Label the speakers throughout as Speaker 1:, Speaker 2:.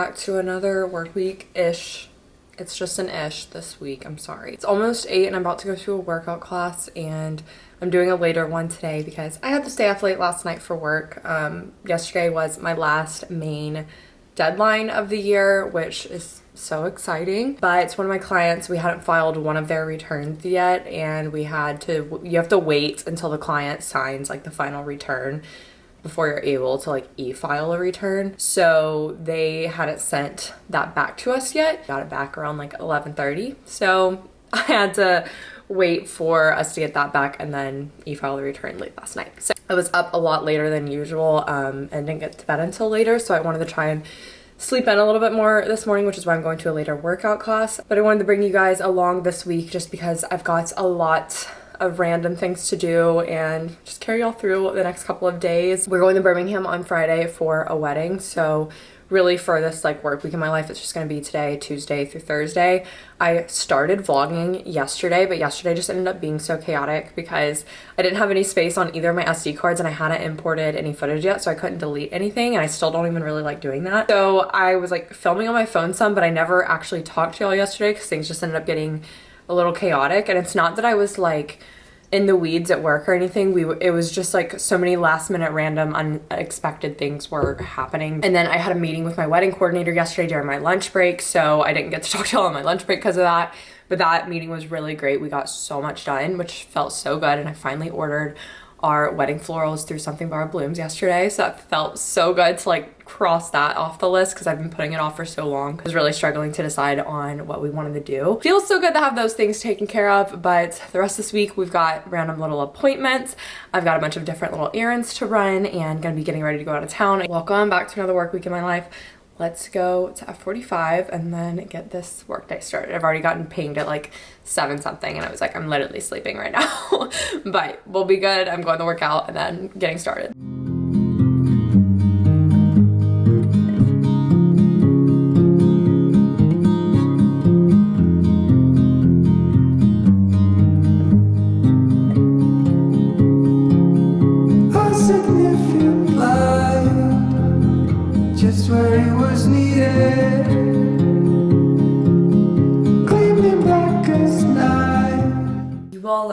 Speaker 1: back to another work week-ish. It's just an ish this week, I'm sorry. It's almost 8 and I'm about to go to a workout class, and I'm doing a later one today because I had to stay up late last night for work. Yesterday was my last main deadline of the year, which is so exciting. But it's one of my clients, we hadn't filed one of their returns yet, and you have to wait until the client signs like the final return before you're able to like e-file a return. So they hadn't sent that back to us yet. Got it back around like 11:30. So I had to wait for us to get that back and then e-file the return late last night. So I was up a lot later than usual and didn't get to bed until later. So I wanted to try and sleep in a little bit more this morning, which is why I'm going to a later workout class. But I wanted to bring you guys along this week just because I've got a lot of random things to do and just carry y'all through the next couple of days. We're going to Birmingham on Friday for a wedding, so really for this like work week in my life, it's just going to be today, Tuesday through Thursday. I started vlogging yesterday, but yesterday just ended up being so chaotic because I didn't have any space on either of my SD cards and I hadn't imported any footage yet, so I couldn't delete anything, and I still don't even really like doing that. So I was like filming on my phone some, but I never actually talked to y'all yesterday because things just ended up getting a little chaotic. And it's not that I was like in the weeds at work or anything. It was just like so many last minute random unexpected things were happening. And then I had a meeting with my wedding coordinator yesterday during my lunch break, so I didn't get to talk to y'all on my lunch break because of that. But that meeting was really great. We got so much done, which felt so good. And I finally ordered our wedding florals through Something Borrowed Blooms yesterday, so that felt so good to like cross that off the list because I've been putting it off for so long. I was really struggling to decide on what we wanted to do. Feels so good to have those things taken care of, but the rest of this week we've got random little appointments. I've got a bunch of different little errands to run and gonna be getting ready to go out of town. Welcome back to another work week in my life. Let's go to F45 and then get this workday started. I've already gotten pinged at like 7 something and I was like, I'm literally sleeping right now. But we'll be good. I'm going to work out and then getting started.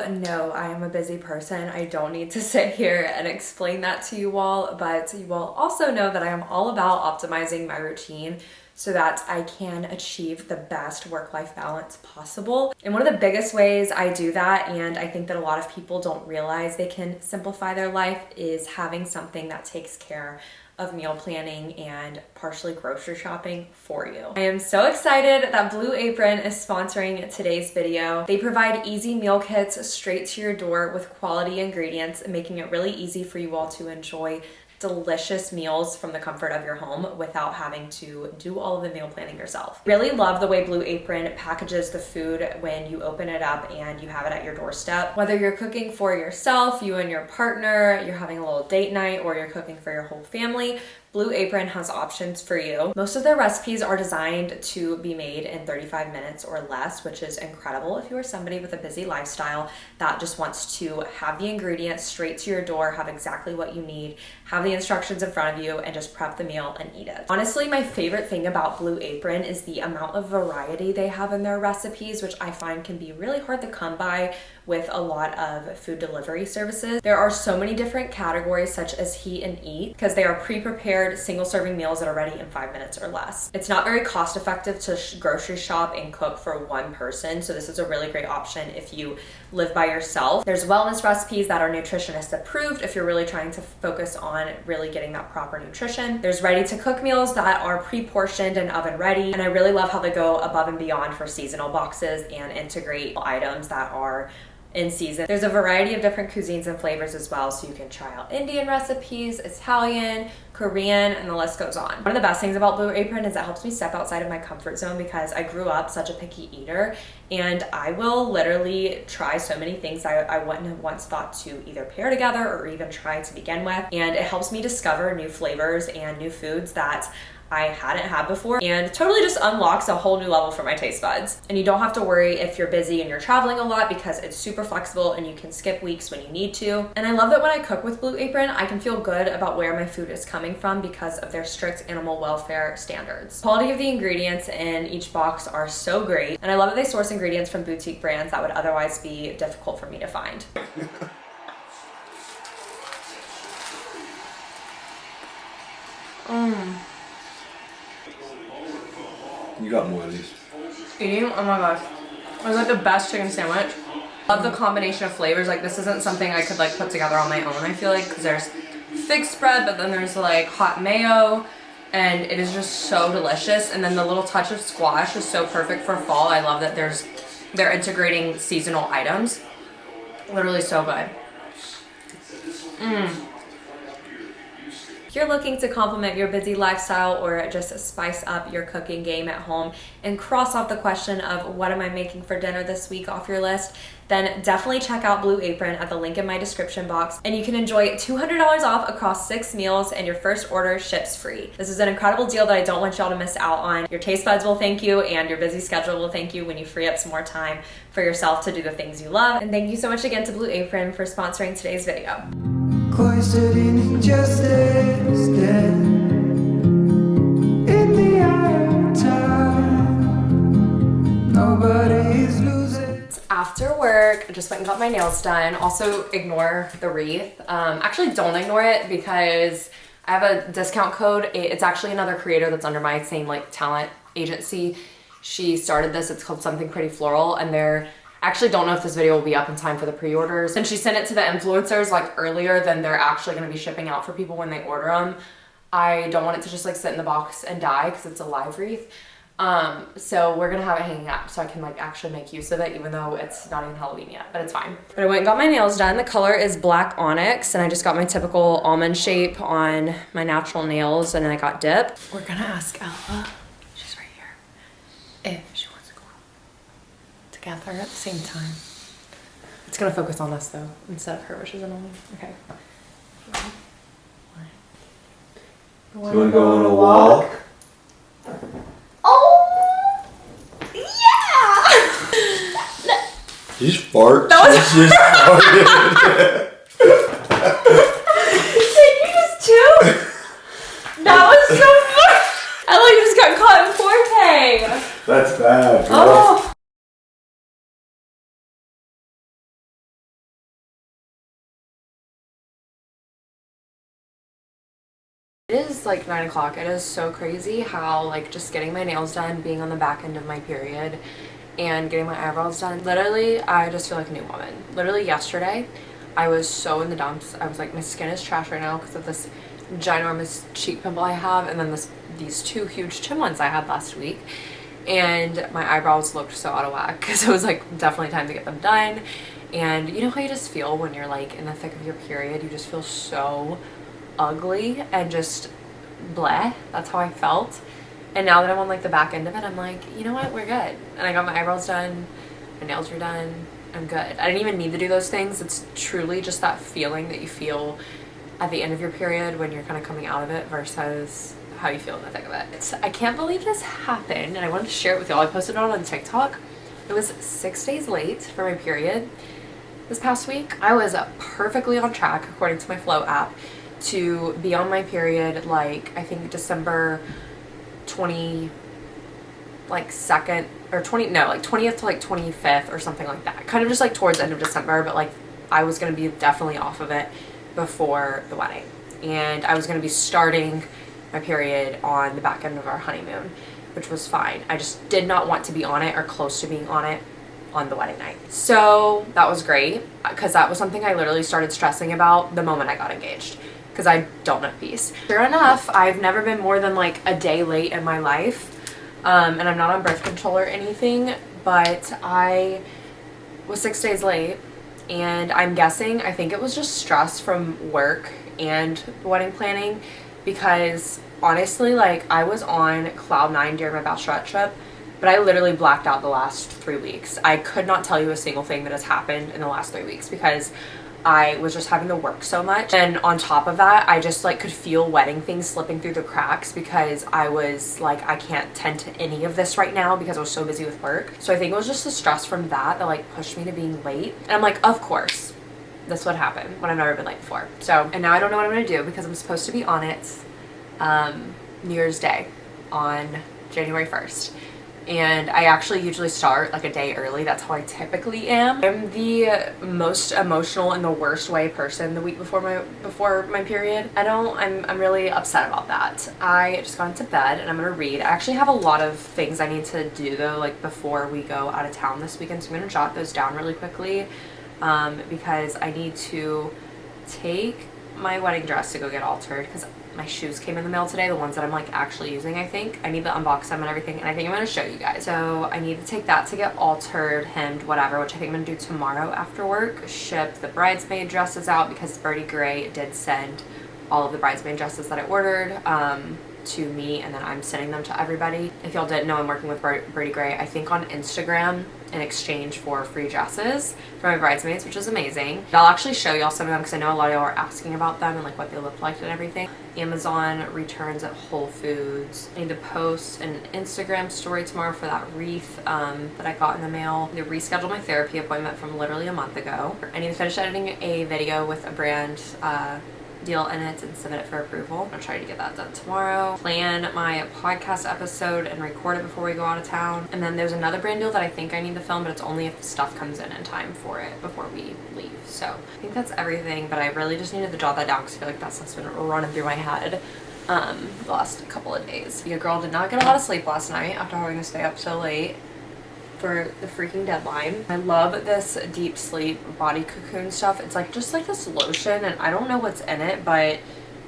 Speaker 1: No, I am a busy person. I don't need to sit here and explain that to you all, but you will also know that I am all about optimizing my routine so that I can achieve the best work-life balance possible. And one of the biggest ways I do that, and I think that a lot of people don't realize they can simplify their life, is having something that takes care of meal planning and partially grocery shopping for you. I am so excited that Blue Apron is sponsoring today's video. They provide easy meal kits straight to your door with quality ingredients, making it really easy for you all to enjoy delicious meals from the comfort of your home without having to do all of the meal planning yourself. Really love the way Blue Apron packages the food when you open it up and you have it at your doorstep. Whether you're cooking for yourself, you and your partner, you're having a little date night, or you're cooking for your whole family, Blue Apron has options for you. Most of their recipes are designed to be made in 35 minutes or less, which is incredible if you are somebody with a busy lifestyle that just wants to have the ingredients straight to your door, have exactly what you need, have the instructions in front of you, and just prep the meal and eat it. Honestly, my favorite thing about Blue Apron is the amount of variety they have in their recipes, which I find can be really hard to come by with a lot of food delivery services. There are so many different categories such as heat and eat because they are pre-prepared single serving meals that are ready in 5 minutes or less. It's not very cost effective to grocery shop and cook for one person, so this is a really great option if you live by yourself. There's wellness recipes that are nutritionist approved if you're really trying to focus on really getting that proper nutrition. There's ready to cook meals that are pre-portioned and oven ready, and I really love how they go above and beyond for seasonal boxes and integrate items that are in season. There's a variety of different cuisines and flavors as well, so you can try out Indian recipes, Italian, Korean, and the list goes on. One of the best things about Blue Apron is it helps me step outside of my comfort zone because I grew up such a picky eater, and I will literally try so many things I wouldn't have once thought to either pair together or even try to begin with, and it helps me discover new flavors and new foods that
Speaker 2: I hadn't had before, and totally just unlocks a whole new level for my taste buds. And you don't have to worry if you're busy and you're traveling a lot because it's super flexible and you can skip weeks when you need to. And I love that when I cook with Blue Apron, I can feel good about where my food is coming from because of their strict animal welfare standards. Quality of the ingredients in each box are so great, and I love that they source ingredients from boutique brands that would otherwise be difficult for me to find.
Speaker 3: You got more of these.
Speaker 1: Eating, oh my gosh. It was like the best chicken sandwich. Love the combination of flavors. Like this isn't something I could like put together on my own, I feel like, because there's fig spread, but then there's like hot mayo, and it is just so delicious. And then the little touch of squash is so perfect for fall. I love that they're integrating seasonal items. Literally so good. If you're looking to complement your busy lifestyle or just spice up your cooking game at home and cross off the question of what am I making for dinner this week off your list, then definitely check out Blue Apron at the link in my description box, and you can enjoy $200 off across 6 meals, and your first order ships free. This is an incredible deal that I don't want y'all to miss out on. Your taste buds will thank you, and your busy schedule will thank you when you free up some more time for yourself to do the things you love. And thank you so much again to Blue Apron for sponsoring today's video.
Speaker 4: Cloistered in injustice, dead in the eye of time. Nobody is losing.
Speaker 1: It's after work, I just went and got my nails done. Also ignore the wreath. Actually don't ignore it because I have a discount code. It's actually another creator that's under my same like talent agency. She started this, it's called Something Pretty Floral, and they're actually don't know if this video will be up in time for the pre-orders. And she sent it to the influencers like earlier than they're actually going to be shipping out for people when they order them. I don't want it to just like sit in the box and die because it's a live wreath. So we're gonna have it hanging up so I can like actually make use of it, even though it's not even Halloween yet, but it's fine. But I went and got my nails done. The color is Black Onyx, and I just got my typical almond shape on my natural nails, and then I got dip. We're gonna ask Ella, she's right here, if she wants to go out together at the same time. It's gonna focus on us though, instead of her, which is annoying. Okay.
Speaker 3: You wanna go on a walk?
Speaker 1: Oh! Yeah!
Speaker 3: Did you just fart?
Speaker 1: That was
Speaker 3: She just farted.
Speaker 1: Did you just chew? That was so fun! I like just got caught in 4K.
Speaker 3: That's bad, bro.
Speaker 1: Oh! It is like 9 o'clock. It is so crazy how like just getting my nails done, being on the back end of my period, and getting my eyebrows done. Literally, I just feel like a new woman. Literally yesterday, I was so in the dumps. I was like, my skin is trash right now because of this ginormous cheek pimple I have, and then these 2 huge chin ones I had last week. And my eyebrows looked so out of whack because it was like definitely time to get them done. And you know how you just feel when you're like in the thick of your period? You just feel so ugly and just bleh. That's how I felt. And now that I'm on like the back end of it, I'm like, you know what, we're good. And I got my eyebrows done, my nails are done, I'm good. I didn't even need to do those things. It's truly just that feeling that you feel at the end of your period when you're kind of coming out of it versus how you feel in the thick of it. I can't believe this happened, and I wanted to share it with y'all. I posted it on TikTok. It was 6 days late for my period this past week. I was perfectly on track according to my Flow app to be on my period like I think December 20 like 2nd or 20 no like 20th to like 25th or something like that, kind of just like towards the end of December, but like I was going to be definitely off of it before the wedding, and I was going to be starting my period on the back end of our honeymoon, which was fine. I just did not want to be on it or close to being on it on the wedding night. So that was great because that was something I literally started stressing about the moment I got engaged, because I don't know peace. Sure enough, I've never been more than like a day late in my life, and I'm not on birth control or anything, but I was 6 days late, and I'm guessing, I think it was just stress from work and wedding planning, because honestly, like I was on cloud 9 during my bachelorette trip, but I literally blacked out the last 3 weeks. I could not tell you a single thing that has happened in the last 3 weeks because
Speaker 2: I was just having to work so much. And on top of that, I just like could feel wedding things slipping through the cracks because I was like, I can't tend to any of this right now because I was so busy with work. So I think it was just the stress from that like pushed me to being late. And I'm like, of course, this would happen when I've never been late before. So, and now I don't know what I'm gonna do because I'm supposed to be on it New Year's Day on January 1st. And I actually usually start like a day early. That's how I typically am. I'm the most emotional in the worst way person the week before my period. I'm really upset about that. I just got into bed and I'm gonna read. I actually have a lot of things I need to do though, like before we go out of town this weekend. So I'm gonna jot those down really quickly because I need to take my wedding dress to go get altered because my shoes came in the mail today, the ones that I'm like actually using. I think I need to unbox them and everything, and I think I'm going to show you guys. So I need to take that to get altered, hemmed, whatever, which I think I'm going to do tomorrow after work. Ship the bridesmaid dresses out because Birdie Gray did send all of the bridesmaid dresses that I ordered to me, and then I'm sending them to everybody. If y'all didn't know, I'm working with Birdie Gray, I think on Instagram, in exchange for free dresses for my bridesmaids, which is amazing. I'll actually show y'all some of them because I know a lot of y'all are asking about them and like what they look like and everything. Amazon returns at Whole Foods. I need to post an Instagram story tomorrow for that wreath that I got in the mail. I need to reschedule my therapy appointment from literally a month ago. I need to finish editing a video with a brand deal in it and submit it for approval. I'm gonna try to get that done tomorrow. Plan my podcast episode and record it before we go out of town. And then there's another brand deal that I think I need to film, but it's only if the stuff comes in time for it before we leave. So I think that's everything, but I really just needed to jot that down because I feel like that's what's been running through my head the last couple of days. Your girl did not get a lot of sleep last night after having to stay up so late for the freaking deadline. I love this deep sleep body cocoon stuff. It's like just like this lotion, and I don't know what's in it, but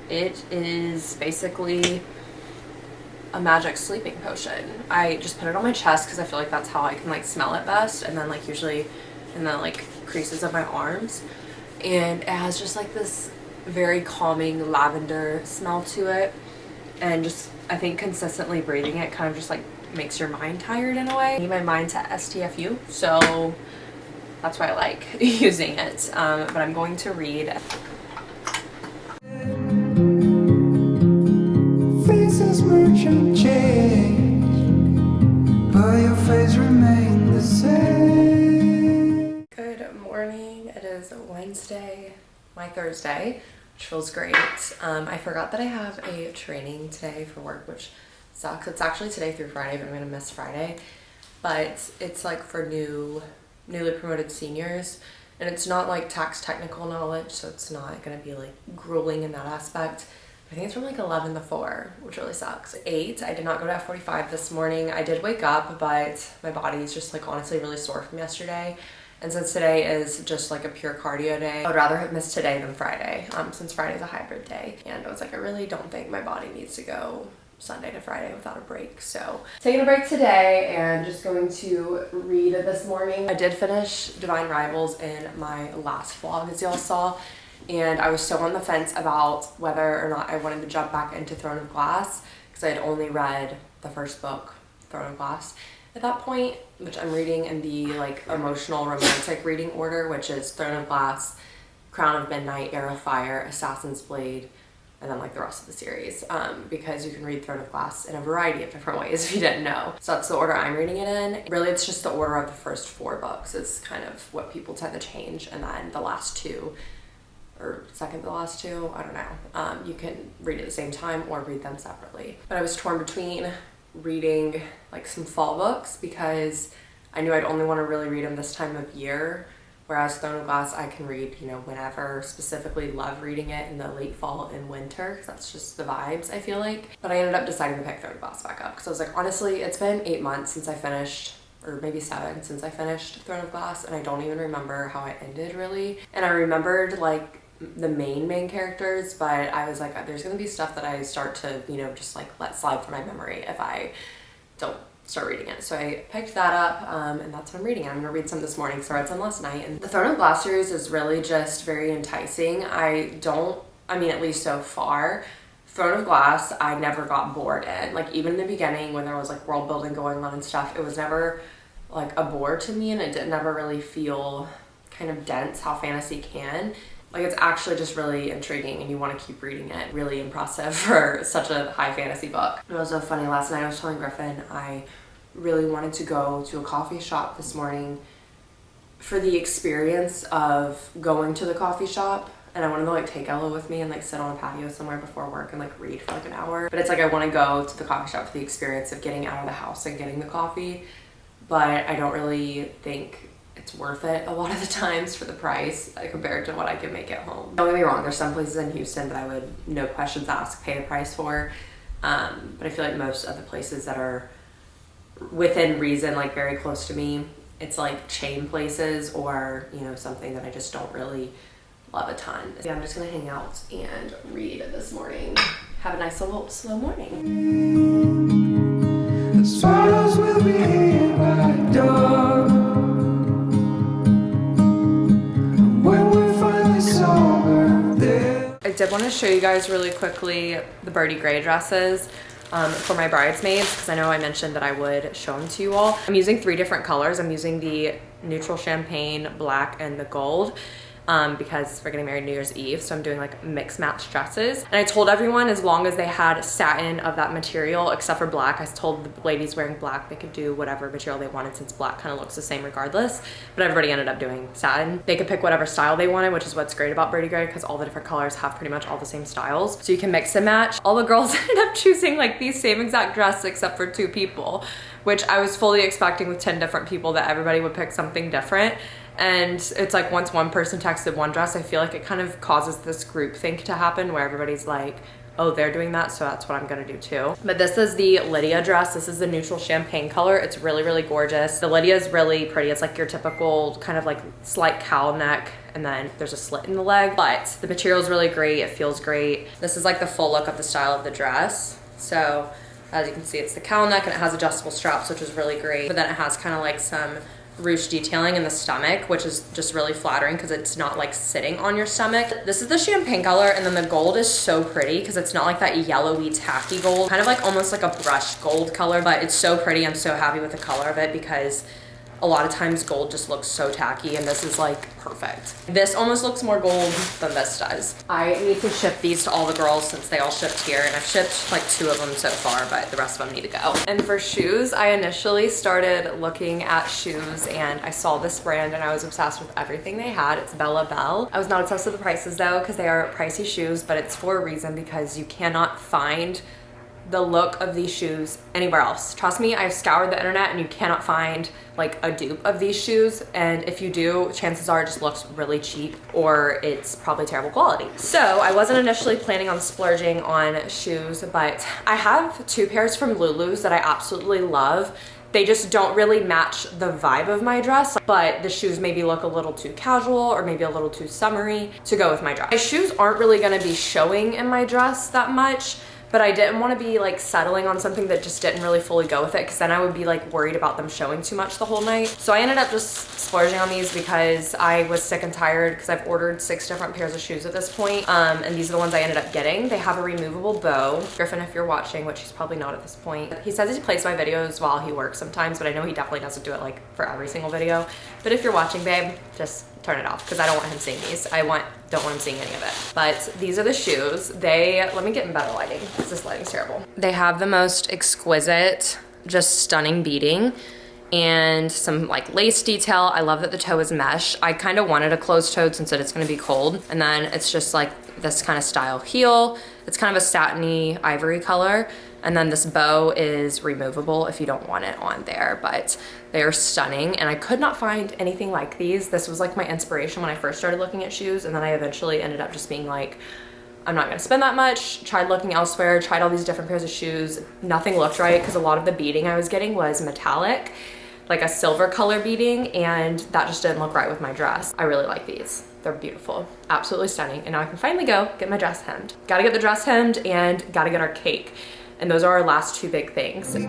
Speaker 2: it is basically a magic sleeping potion. I just put it on my chest because I feel like that's how I can like smell it best, and then like usually in the like creases of my arms, and it has just like this very calming lavender smell to it, and just I think consistently breathing it kind of just like makes your mind tired in a way. I need my mind to STFU, so that's why I like using it. But I'm going to read.
Speaker 4: Faces merchant change, but your face remain the same.
Speaker 2: Good morning. It is Wednesday, my Thursday, which feels great. I forgot that I have a training today for work, which sucks. It's actually today through Friday, but I'm gonna miss Friday. But it's like for newly promoted seniors, and it's not like tax technical knowledge, so it's not gonna be like grueling in that aspect. I think it's from like 11 to 4, which really sucks. 8, I did not go to F45 this morning. I did wake up, but my body's just like honestly really sore from yesterday. And since today is just like a pure cardio day, I would rather have missed today than Friday, since Friday's a hybrid day. And I was like, I really don't think my body needs to go Sunday to Friday without a break. So taking a break today and just going to read this morning. I did finish Divine Rivals in my last vlog, as y'all saw, and I was so on the fence about whether or not I wanted to jump back into Throne of Glass because I had only read the first book, Throne of Glass, at that point, which I'm reading in the like emotional romantic reading order, which is Throne of Glass, Crown of Midnight, Heir of Fire, Assassin's Blade, and then like the rest of the series, because you can read Throne of Glass in a variety of different ways if you didn't know. So that's the order I'm reading it in. Really, it's just the order of the first 4 books is kind of what people tend to change, and then the last 2, or second to the last 2, I don't know. You can read at the same time or read them separately. But I was torn between reading like some fall books because I knew I'd only want to really read them this time of year, whereas Throne of Glass I can read, you know, whenever. Specifically love reading it in the late fall and winter because that's just the vibes, I feel like. But I ended up deciding to pick Throne of Glass back up because I was like, honestly, it's been 8 months since I finished, or maybe 7 since I finished Throne of Glass, and I don't even remember how it ended really. And I remembered like the main characters, but I was like, there's gonna be stuff that I start to, you know, just like let slide from my memory if I don't start reading it. So I picked that up, and that's what I'm reading. I'm gonna read some this morning, so I read some last night. And the Throne of Glass series is really just very enticing. I mean, at least so far, Throne of Glass, I never got bored in. Like even in the beginning when there was like world building going on and stuff, it was never like a bore to me, and it did never really feel
Speaker 1: kind of dense how fantasy can. Like, it's actually just really intriguing and you want to keep reading it. Really impressive for such a high fantasy book. It was so funny, last night I was telling Griffin I really wanted to go to a coffee shop this morning for the experience of going to the coffee shop, and I wanted to like take Ella with me and like sit on a patio somewhere before work and like read for like an hour. But it's like I want to go to the coffee shop for the experience of getting out of the house and getting the coffee, but I don't really think it's worth it a lot of the times for the price compared to what I can make at home. Don't get me wrong, there's some places in Houston that I would, no questions asked, pay a price for, but I feel like most of the places that are within reason, like very close to me, it's like chain places or, you know, something that I just don't really love a ton. Yeah, I'm just gonna hang out and read this morning. Have a nice little slow morning.
Speaker 4: The swallows will be here by dawn. When we're finally sober, there.
Speaker 1: I did want to show you guys really quickly the Birdie Gray dresses for my bridesmaids, because I know I mentioned that I would show them to you all. I'm using 3 different colors. I'm using the neutral champagne, black, and the gold. Because we're getting married New Year's Eve, so I'm doing like mix match dresses. And I told everyone as long as they had satin of that material, except for black, I told the ladies wearing black they could do whatever material they wanted since black kind of looks the same regardless. But everybody ended up doing satin. They could pick whatever style they wanted, which is what's great about Birdie Gray, because all the different colors have pretty much all the same styles. So you can mix and match. All the girls ended up choosing like these same exact dress except for 2 people, which I was fully expecting with 10 different people that everybody would pick something different. And it's like once one person texted one dress, I feel like it kind of causes this group think to happen where everybody's like, oh, they're doing that, so that's what I'm gonna do too. But this is the Lydia dress. This is the neutral champagne color. It's really, really gorgeous. The Lydia is really pretty. It's like your typical kind of like slight cowl neck, and then there's a slit in the leg, but the material is really great. It feels great. This is like the full look of the style of the dress. So as you can see, it's the cowl neck and it has adjustable straps, which is really great. But then it has kind of like some ruched detailing in the stomach, which is just really flattering because it's not like sitting on your stomach. This is the champagne color, and then the gold is so pretty because it's not like that yellowy tacky gold, kind of like almost like a brushed gold color, but it's so pretty. I'm so happy with the color of it because a lot of times gold just looks so tacky, and this is like perfect. This almost looks more gold than this does. I need to ship these to all the girls since they all shipped here, and I've shipped like 2 of them so far, but the rest of them need to go. And for shoes, I initially started looking at shoes and I saw this brand and I was obsessed with everything they had. It's Bella Bell. I was not obsessed with the prices though, because they are pricey shoes, but it's for a reason, because you cannot find the look of these shoes anywhere else. Trust me, I've scoured the internet and you cannot find like a dupe of these shoes, and if you do, chances are it just looks really cheap or it's probably terrible quality. So I wasn't initially planning on splurging on shoes, but I have 2 pairs from Lulu's that I absolutely love. They just don't really match the vibe of my dress, but the shoes maybe look a little too casual or maybe a little too summery to go with my dress. My shoes aren't really gonna be showing in my dress that much, but I didn't want to be like settling on something that just didn't really fully go with it, because then I would be like worried about them showing too much the whole night. So I ended up just splurging on these because I was sick and tired, because I've ordered 6 different pairs of shoes at this point, and these are the ones I ended up getting. They have a removable bow. Griffin, if you're watching, which he's probably not at this point, he says he plays my videos while he works sometimes, but I know he definitely doesn't do it like for every single video. But if you're watching, babe, just turn it off, because I don't want him seeing these. Don't want him seeing any of it. But these are the shoes. Let me get in better lighting, because this lighting's terrible. They have the most exquisite, just stunning beading and some like lace detail. I love that the toe is mesh. I kind of wanted a closed toed since it's gonna be cold. And then it's just like this kind of style heel. It's kind of a satiny ivory color. And then this bow is removable if you don't want it on there, but they are stunning. And I could not find anything like these. This was like my inspiration when I first started looking at shoes. And then I eventually ended up just being like, I'm not gonna spend that much. Tried looking elsewhere, tried all these different pairs of shoes. Nothing looked right, because a lot of the beading I was getting was metallic, like a silver color beading, and that just didn't look right with my dress. I really like these. They're beautiful, absolutely stunning. And now I can finally go get my dress hemmed. Gotta get the dress hemmed and gotta get our cake. And those are our last 2 big things. It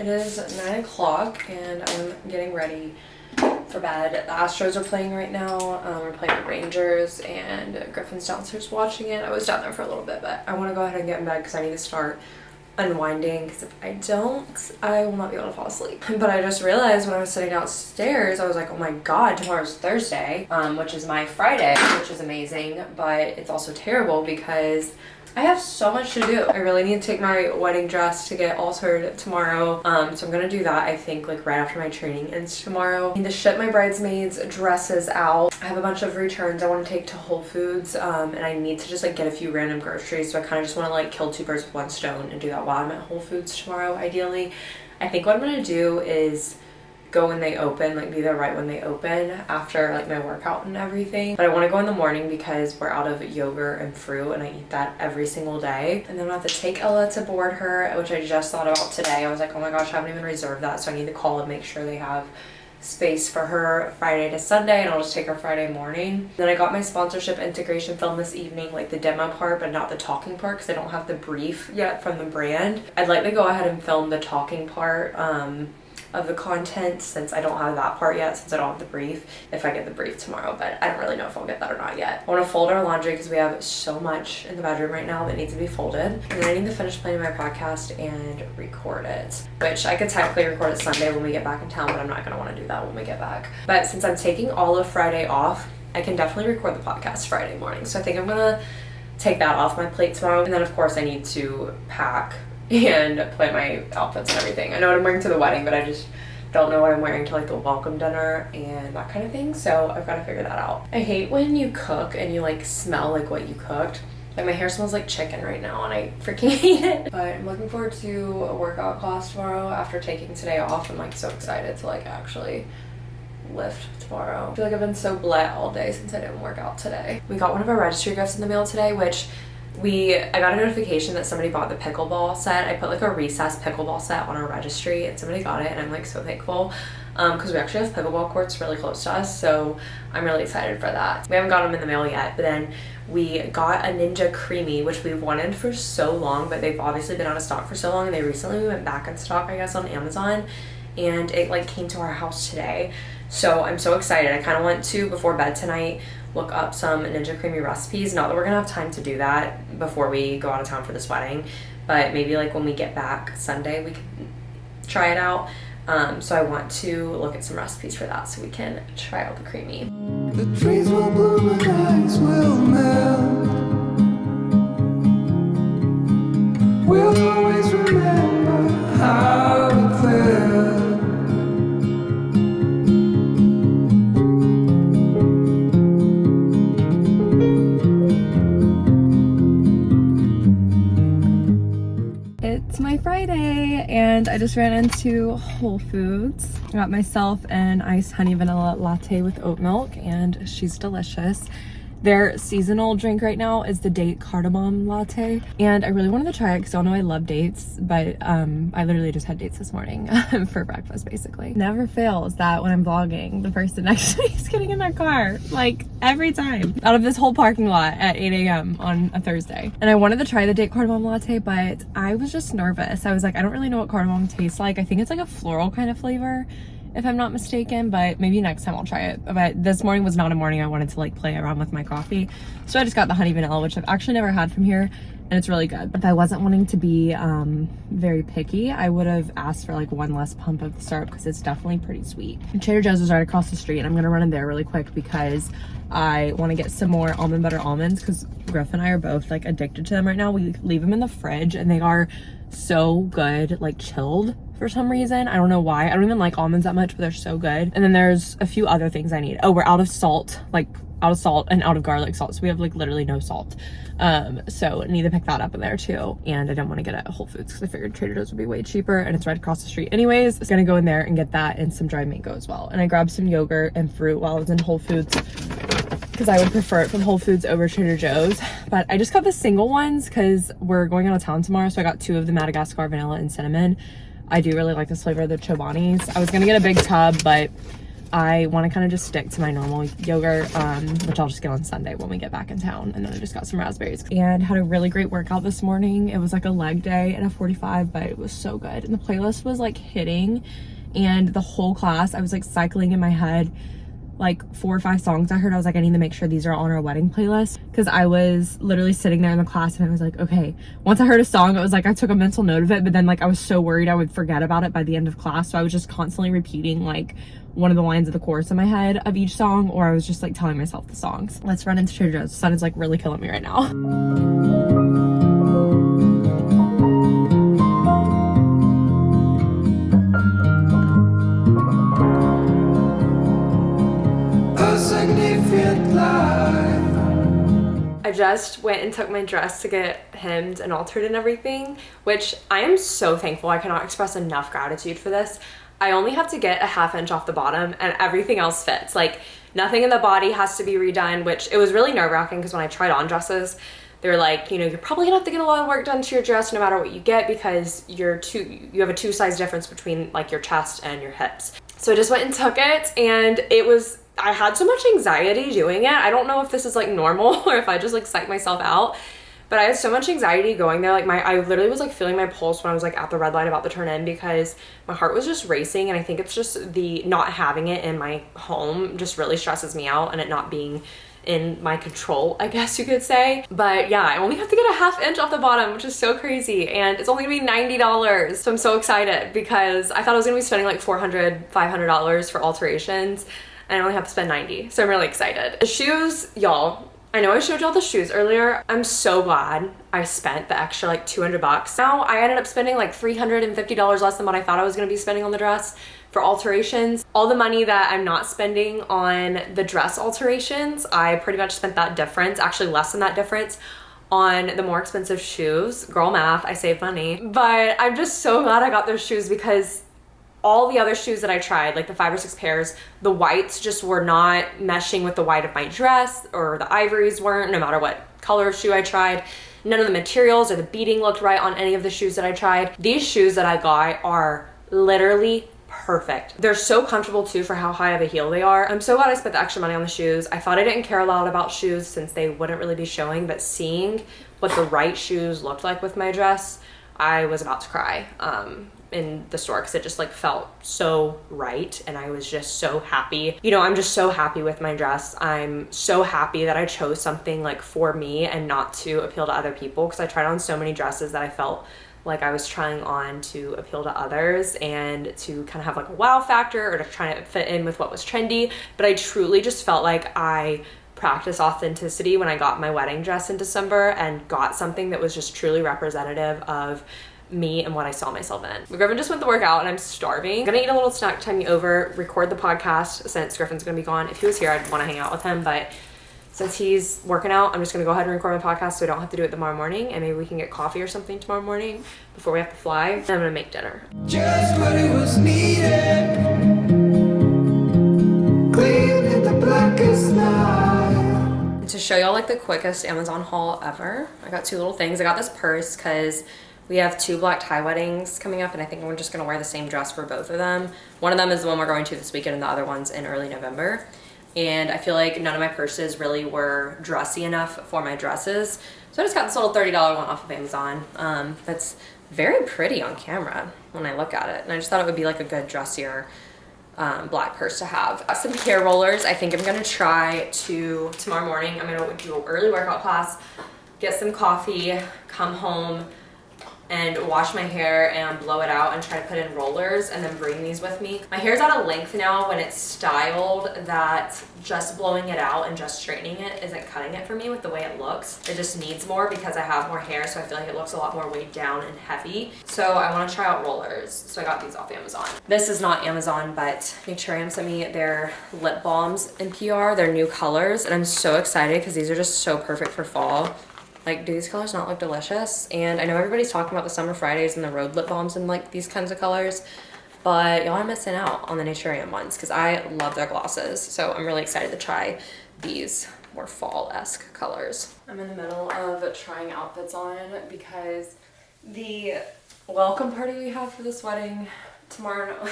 Speaker 1: is 9 o'clock and I'm getting ready for bed. The Astros are playing right now. We're playing the Rangers, and Griffin's downstairs watching it. I was down there for a little bit, but I want to go ahead and get in bed because I need to start
Speaker 2: unwinding, because if I don't, I will not be able to fall asleep. But I just realized when I was sitting downstairs, I was like, oh my god, tomorrow's Thursday, which is my Friday, which is amazing, but it's also terrible because I have so much to do. I really need to take my wedding dress to get altered tomorrow. So I'm gonna do that, I think, like right after my training ends tomorrow. I need to ship my bridesmaids' dresses out. I have a bunch of returns I want to take to Whole Foods, and I need to just like get a few random groceries. So I kind of just want to like kill two birds with one stone and do that while I'm at Whole Foods tomorrow, ideally. I think what I'm gonna do is go when they open, like be there right when they open after like my workout and everything. But I want to go in the morning because we're out of yogurt and fruit and I eat that every single day. And then I'll have to take Ella to board her, which I just thought about today. I was like, oh my gosh, I haven't even reserved that, so I need to call and make sure they have space for her Friday to Sunday, and I'll just take her Friday morning. Then I got my sponsorship integration film this evening, like the demo part but not the talking part because I don't have the brief yet from the brand. I'd like to go ahead and film the talking part of the content since I don't have that part yet, since I don't have the brief, if I get the brief tomorrow, but I don't really know if I'll get that or not yet. I want to fold our laundry because we have so much in the bedroom right now that needs to be folded. And then I need to finish planning my podcast and record it, which I could technically record it Sunday when we get back in town, but I'm not going to want to do that when we get back. But since I'm taking all of Friday off, I can definitely record the podcast Friday morning. So I think I'm going to take that off my plate tomorrow. And then of course I need to pack and plan my outfits and everything. I know what I'm wearing to the wedding, but I just don't know what I'm wearing to like the welcome dinner and that kind of thing, so I've got to figure that out. I hate when you cook and you like smell like what you cooked. Like my hair smells like chicken right now and I freaking hate it. But I'm looking forward to a workout class tomorrow after taking today off. I'm like so excited to like actually lift tomorrow. I feel like I've been so bleh all day since I didn't work out today. We got one of our registry gifts in the mail today, which I got a notification that somebody bought the pickleball set. I put like a recessed pickleball set on our registry and somebody got it and I'm like so thankful because we actually have pickleball courts really close to us, so I'm really excited for that. We haven't got them in the mail yet, but then we got a Ninja Creamy, which we've wanted for so long, but they've obviously been out of stock for so long, and they recently went back in stock, I guess, on Amazon, and it like came to our house today. So I'm so excited. I kind of want to, before bed tonight, look up some Ninja Creamy recipes. Not that we're gonna have time to do that before we go out of town for this wedding, but maybe like when we get back Sunday we can try it out. So I want to look at some recipes for that so we can try out the creamy.
Speaker 4: The trees will bloom and ice will melt. We'll always remember how it felt.
Speaker 1: It's my Friday and I just ran into Whole Foods. I got myself an iced honey vanilla latte with oat milk and she's delicious. Their seasonal drink right now is the date cardamom latte, and I really wanted to try it because y'all know I love dates, but I literally just had dates this morning for breakfast basically. Never fails that when I'm vlogging, the person next to me is getting in their car, like every time, out of this whole parking lot at 8 a.m. on a Thursday. And I wanted to try the date cardamom latte, but I was just nervous. I was like, I don't really know what cardamom tastes like. I think it's like a floral kind of flavor, if I'm not mistaken, but maybe next time I'll try it. But this morning was not a morning I wanted to like play around with my coffee, so I just got the honey vanilla, which I've actually never had from here, and it's really good. If I wasn't wanting to be very picky, I would have asked for like one less pump of the syrup because it's definitely pretty sweet. And Trader Joe's is right across the street and I'm gonna run in there really quick because I want to get some more almond butter almonds because Griff and I are both like addicted to them right now. We leave them in the fridge and they are so good, like chilled for some reason. I don't know why. I don't even like almonds that much, but they're so good. And then there's a few other things I need. Oh, we're out of salt, and out of garlic salt, so we have like literally no salt. So I need to pick that up in there too. And I don't want to get it at Whole Foods because I figured Trader Joe's would be way cheaper and it's right across the street anyways. It's gonna go in there and get that and some dried mango as well. And I grabbed some yogurt and fruit while I was in Whole Foods because I would prefer it from Whole Foods over Trader Joe's. But I just got the single ones because we're going out of town tomorrow, so I got two of the Madagascar vanilla and cinnamon. I do really like this flavor of the Chobanis. I was gonna get a big tub, but I want to kind of just stick to my normal yogurt, which I'll just get on Sunday when we get back in town. And then I just got some raspberries and had a really great workout this morning. It was like a leg day and a 45, but it was so good. And the playlist was like hitting, and the whole class I was like cycling in my head like 4 or 5 songs I heard, I was like, I need to make sure these are on our wedding playlist, because I was literally sitting there in the class and I was like, okay, once I heard a song, it was like I took a mental note of it, but then like I was so worried I would forget about it by the end of class, so I was just constantly repeating like one of the lines of the chorus in my head of each song, or I was just like telling myself the songs. Let's run into Trader Joe's. The sun is like really killing me right now. I just went and took my dress to get hemmed and altered and everything, which I am so thankful. I cannot express enough gratitude for this. I only have to get a 1/2 inch off the bottom and everything else fits. Like nothing in the body has to be redone, which it was really nerve-wracking because when I tried on dresses, they were like, you know, you're probably gonna have to get a lot of work done to your dress no matter what you get, because you have a 2 size difference between like your chest and your hips. So I just went and took it, and I had so much anxiety doing it. I don't know if this is like normal or if I just like psych myself out, but I had so much anxiety going there. Like I literally was like feeling my pulse when I was like at the red light about to turn in, because my heart was just racing. And I think it's just the not having it in my home just really stresses me out, and it not being in my control, I guess you could say. But yeah, I only have to get a 1/2 inch off the bottom, which is so crazy, and it's only gonna be $90. So I'm so excited, because I thought I was gonna be spending like $400, $500 for alterations, and I only have to spend $90. So I'm really excited. The shoes, y'all, I know I showed y'all the shoes earlier. I'm so glad I spent the extra like $200. Now I ended up spending like $350 less than what I thought I was gonna be spending on the dress for alterations. All the money that I'm not spending on the dress alterations, I pretty much spent that difference, actually less than that difference, on the more expensive shoes. Girl math, I saved money. But I'm just so glad I got those shoes, because all the other shoes that I tried, like the 5 or 6 pairs, the whites just were not meshing with the white of my dress, or the ivories weren't, no matter what color of shoe I tried. None of the materials or the beading looked right on any of the shoes that I tried. These shoes that I got are literally perfect. They're so comfortable too for how high of a heel they are. I'm so glad I spent the extra money on the shoes. I thought I didn't care a lot about shoes since they wouldn't really be showing, but seeing what the right shoes looked like with my dress, I was about to cry in the store, because it just like felt so right, and I was just so happy. You know, I'm just so happy with my dress. I'm so happy that I chose something like for me and not to appeal to other people, because I tried on so many dresses that I felt like I was trying on to appeal to others and to kind of have like a wow factor, or to try to fit in with what was trendy. But I truly just felt like I practiced authenticity when I got my wedding dress in December, and got something that was just truly representative of me and what I saw myself in. Griffin just went to work out, and I'm starving. I'm gonna eat a little snack time me over, record the podcast since Griffin's gonna be gone. If he was here, I'd want to hang out with him, but since he's working out, I'm just gonna go ahead and record my podcast so I don't have to do it tomorrow morning, and maybe we can get coffee or something tomorrow morning before we have to fly. And I'm gonna make dinner.
Speaker 4: Just what it was needed, clean in the blackest night.
Speaker 2: To show y'all like the quickest Amazon haul ever, I got 2 little things. I got this purse because we have 2 black tie weddings coming up, and I think we're just gonna wear the same dress for both of them. One of them is the one we're going to this weekend, and the other one's in early November. And I feel like none of my purses really were dressy enough for my dresses. So I just got this little $30 one off of Amazon. That's very pretty on camera when I look at it. And I just thought it would be like a good dressier black purse to have. Got some hair rollers. I think I'm gonna try to, tomorrow morning, I'm gonna do an early workout class, get some coffee, come home, and wash my hair and blow it out and try to put in rollers, and then bring these with me. My hair's out of length now when it's styled, that just blowing it out and just straightening it isn't cutting it for me with the way it looks. It just needs more because I have more hair, so I feel like it looks a lot more weighed down and heavy. So I want to try out rollers. So I got these off Amazon. This is not Amazon, but Naturium sent me their lip balms in PR, their new colors, and I'm so excited because these are just so perfect for fall. Like, do these colors not look delicious? And I know everybody's talking about the Summer Fridays and the Road lip balms and like these kinds of colors, but y'all are missing out on the Naturium ones because I love their glosses. So I'm really excited to try these more fall-esque colors. I'm in the middle of trying outfits on because the welcome party we have for this wedding tomorrow,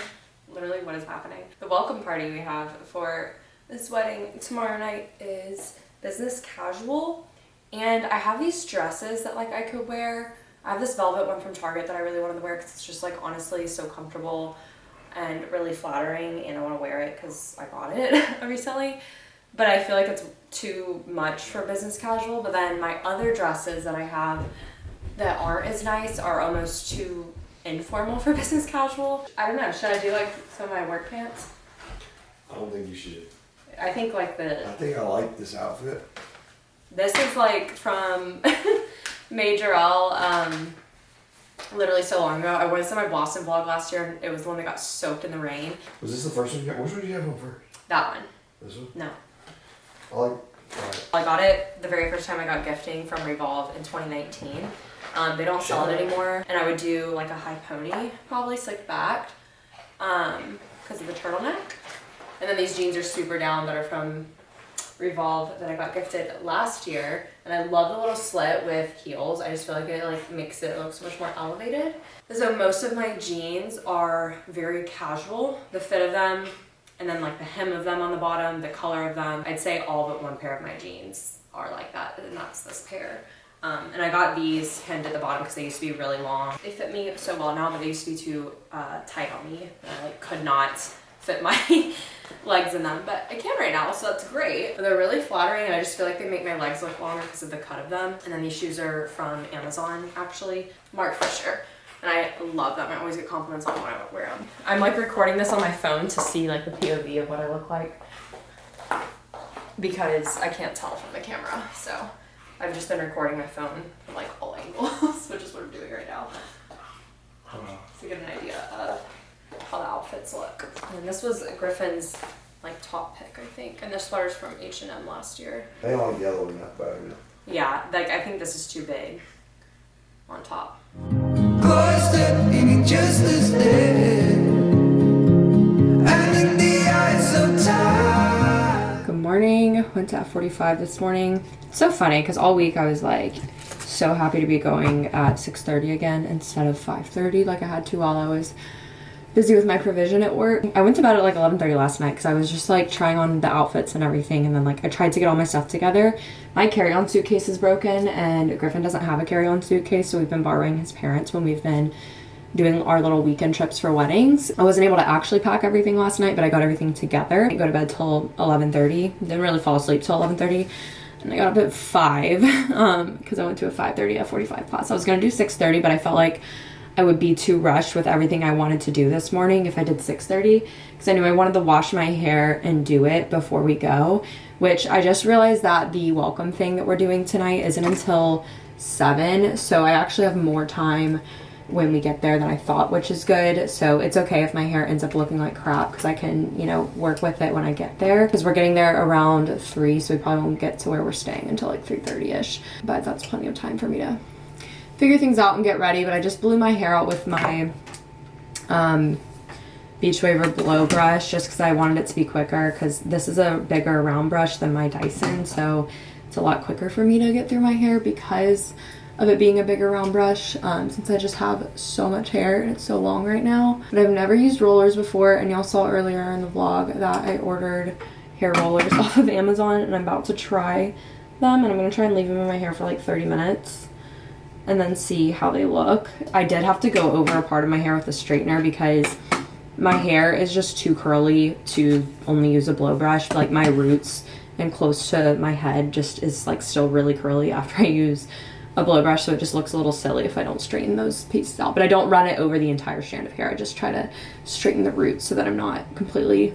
Speaker 2: literally what is happening? The welcome party we have for this wedding tomorrow night is business casual. And I have these dresses that like I could wear. I have this velvet one from Target that I really wanted to wear because it's just like honestly so comfortable. and really flattering, and I want to wear it because I got it recently. But I feel like it's too much for business casual. But then my other dresses that I have that aren't as nice are almost too informal for business casual. I don't know, should I do like some of my work pants?
Speaker 3: I don't think you should.
Speaker 2: I think like
Speaker 3: I think I like this outfit.
Speaker 2: this is like from Major L, literally so long ago. I wore this in my Boston vlog last year, and it was the one that got soaked in the rain.
Speaker 3: Was this the first one you got? Which one did you have on first?
Speaker 2: That one.
Speaker 3: This one?
Speaker 2: No.
Speaker 3: I like. Alright.
Speaker 2: I got it the very first time I got gifting from Revolve in 2019. They don't sell it anymore, and I would do like a high pony, probably slicked back, because of the turtleneck. And then these jeans are super down that are from Revolve that I got gifted last year, and I love the little slit with heels. I just feel like it like makes it look so much more elevated. So most of my jeans are very casual. The fit of them, and then like the hem of them on the bottom, the color of them. I'd say all but one pair of my jeans are like that, and that's this pair. And I got these hemmed at the bottom because they used to be really long. They fit me so well now, but they used to be too tight on me. I like could not fit my legs in them, but I can right now, so that's great. But they're really flattering, and I just feel like they make my legs look longer because of the cut of them. And then these shoes are from Amazon, actually, Mark Fisher. And I love them. I always get compliments on when I wear them. I'm like recording this on my phone to see like the POV of what I look like, because I can't tell from the camera. So I've just been recording my phone from like all angles, which is what I'm doing right now. To get an idea of how the outfits look. And this was Griffin's like top pick, I think. And this sweater's from H&M last year.
Speaker 3: I like yellow in that better.
Speaker 2: Yeah, like I think this is too big on top.
Speaker 4: Cloistered in injustice dead, and in the eyes of time.
Speaker 1: Good morning. Went to F45 this morning. It's so funny because all week I was like so happy to be going at 6:30 again instead of 5:30 like I had to while I was busy with my provision at work. I went to bed at like 11:30 last night because I was just like trying on the outfits and everything, and then like I tried to get all my stuff together. My carry-on suitcase is broken, and Griffin doesn't have a carry-on suitcase, so we've been borrowing his parents when we've been doing our little weekend trips for weddings. I wasn't able to actually pack everything last night, but I got everything together. I didn't go to bed till 11:30. Didn't really fall asleep till 11:30. And I got up at 5 because I went to a 5:30 F45 class. I was gonna do 6:30, but I felt like I would be too rushed with everything I wanted to do this morning if I did 6:30, because I knew I wanted to wash my hair and do it before we go, which I just realized that the welcome thing that we're doing tonight isn't until 7, so I actually have more time when we get there than I thought, which is good. So it's okay if my hair ends up looking like crap, because I can, you know, work with it when I get there, because we're getting there around 3, so we probably won't get to where we're staying until like 3:30ish, but that's plenty of time for me to figure things out and get ready. But I just blew my hair out with my Beach Waver blow brush just because I wanted it to be quicker, because this is a bigger round brush than my Dyson, so it's a lot quicker for me to get through my hair because of it being a bigger round brush, since I just have so much hair and it's so long right now. But I've never used rollers before, and y'all saw earlier in the vlog that I ordered hair rollers off of Amazon, and I'm about to try them, and I'm going to try and leave them in my hair for like 30 minutes and then see how they look. I did have to go over a part of my hair with a straightener because my hair is just too curly to only use a blow brush. Like my roots and close to my head just is like still really curly after I use a blow brush, so it just looks a little silly if I don't straighten those pieces out. But I don't run it over the entire strand of hair. I just try to straighten the roots so that I'm not completely,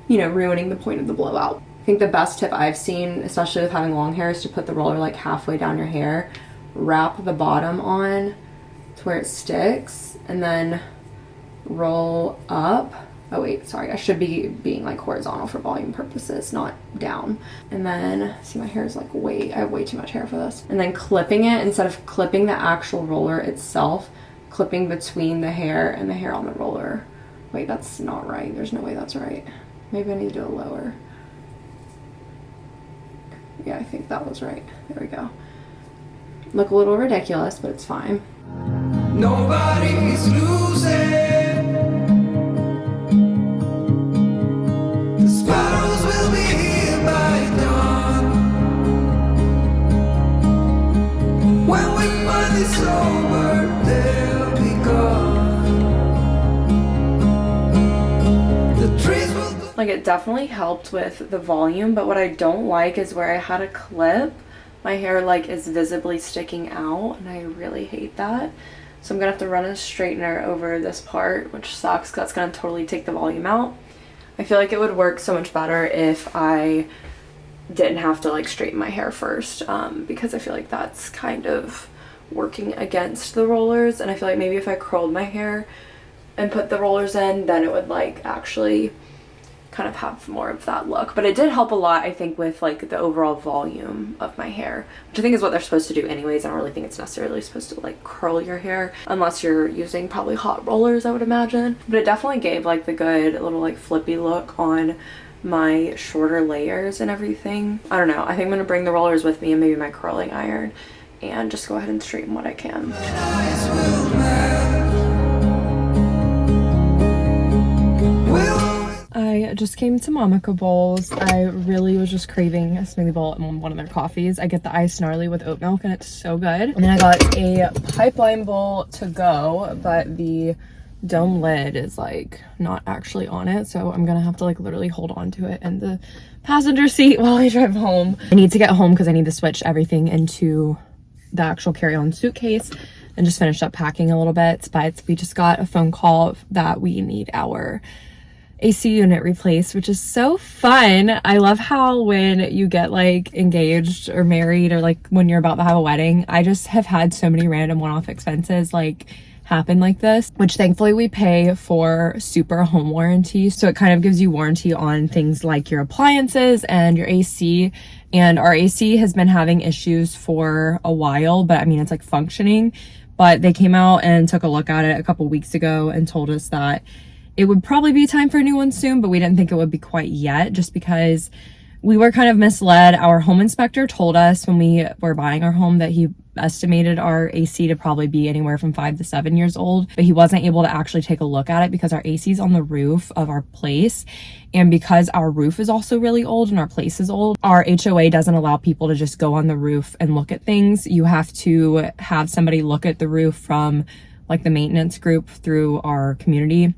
Speaker 1: you know, ruining the point of the blowout. I think the best tip I've seen, especially with having long hair, is to put the roller like halfway down your hair, wrap the bottom on to where it sticks, and then roll up. Oh wait, sorry, I should be being like horizontal for volume purposes, not down. And then, see, my hair is like I have way too much hair for this. And then clipping it, instead of clipping the actual roller itself, clipping between the hair and the hair on the roller. Wait, that's not right. There's no way that's right. Maybe I need to do it lower. Yeah, I think that was right. There we go. Look a little ridiculous, but it's fine.
Speaker 4: Nobody's losing. The sparrows will be here by dawn. When we find this over, they'll be gone.
Speaker 1: Like, it definitely helped with the volume, but what I don't like is where I had a clip, my hair like is visibly sticking out, and I really hate that. So I'm gonna have to run a straightener over this part, which sucks because that's gonna totally take the volume out. I feel like it would work so much better if I didn't have to like straighten my hair first, because I feel like that's kind of working against the rollers, and I feel like maybe if I curled my hair and put the rollers in, then it would like actually kind of have more of that look. But it did help a lot, I think, with like the overall volume of my hair, which I think is what they're supposed to do anyways. I don't really think it's necessarily supposed to like curl your hair unless you're using probably hot rollers, I would imagine. But it definitely gave like the good little like flippy look on my shorter layers and everything. I don't know, I think I'm gonna bring the rollers with me and maybe my curling iron and just go ahead and straighten what I can. I just came to Monica Bowls. I really was just craving a smoothie bowl and one of their coffees. I get the iced gnarly with oat milk and it's so good. And then I got a pipeline bowl to go, but the dome lid is like not actually on it, so I'm gonna have to like literally hold on to it in the passenger seat while I drive home. I need to get home because I need to switch everything into the actual carry-on suitcase and just finish up packing a little bit. But we just got a phone call that we need our AC unit replaced, which is so fun. I love how when you get like engaged or married, or like when you're about to have a wedding, I just have had so many random one-off expenses like happen like this, which thankfully we pay for super home warranty, so it kind of gives you warranty on things like your appliances and your AC. And our AC has been having issues for a while, but I mean it's like functioning. But they came out and took a look at it a couple weeks ago and told us that it would probably be time for a new one soon, but we didn't think it would be quite yet, just because we were kind of misled. Our home inspector told us when we were buying our home that he estimated our AC to probably be anywhere from 5 to 7 years old, but he wasn't able to actually take a look at it because our AC is on the roof of our place. And because our roof is also really old and our place is old, our HOA doesn't allow people to just go on the roof and look at things. You have to have somebody look at the roof from like the maintenance group through our community,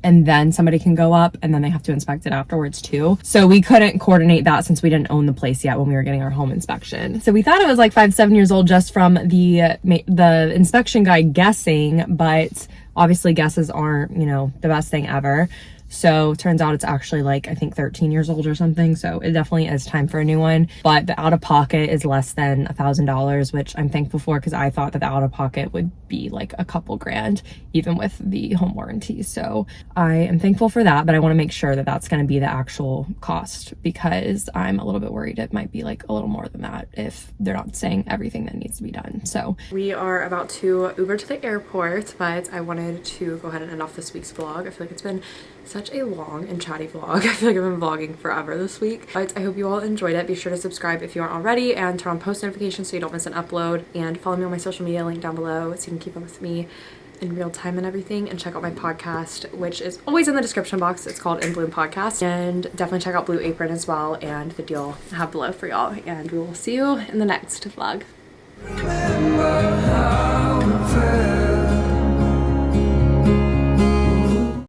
Speaker 1: and then somebody can go up, and then they have to inspect it afterwards too. So we couldn't coordinate that since we didn't own the place yet when we were getting our home inspection. So we thought it was like 5 to 7 years old just from the inspection guy guessing, but obviously guesses aren't, you know, the best thing ever. So turns out it's actually like, I think 13 years old or something. So it definitely is time for a new one, but the out of pocket is less than $1,000, which I'm thankful for, because I thought that the out of pocket would be like a couple grand, even with the home warranty. So I am thankful for that, but I want to make sure that that's going to be the actual cost, because I'm a little bit worried it might be like a little more than that if they're not saying everything that needs to be done. So we are about to Uber to the airport, but I wanted to go ahead and end off this week's vlog. I feel like it's been such a long and chatty vlog. I feel like I've been vlogging forever this week, but I hope you all enjoyed it. Be sure to subscribe if you aren't already, and turn on post notifications so you don't miss an upload, and follow me on my social media, link down below, so you can keep up with me in real time and everything, and check out my podcast, which is always in the description box. It's called In Bloom Podcast, and definitely check out Blue Apron as well, and the deal I have below for y'all, and we will see you in the next vlog.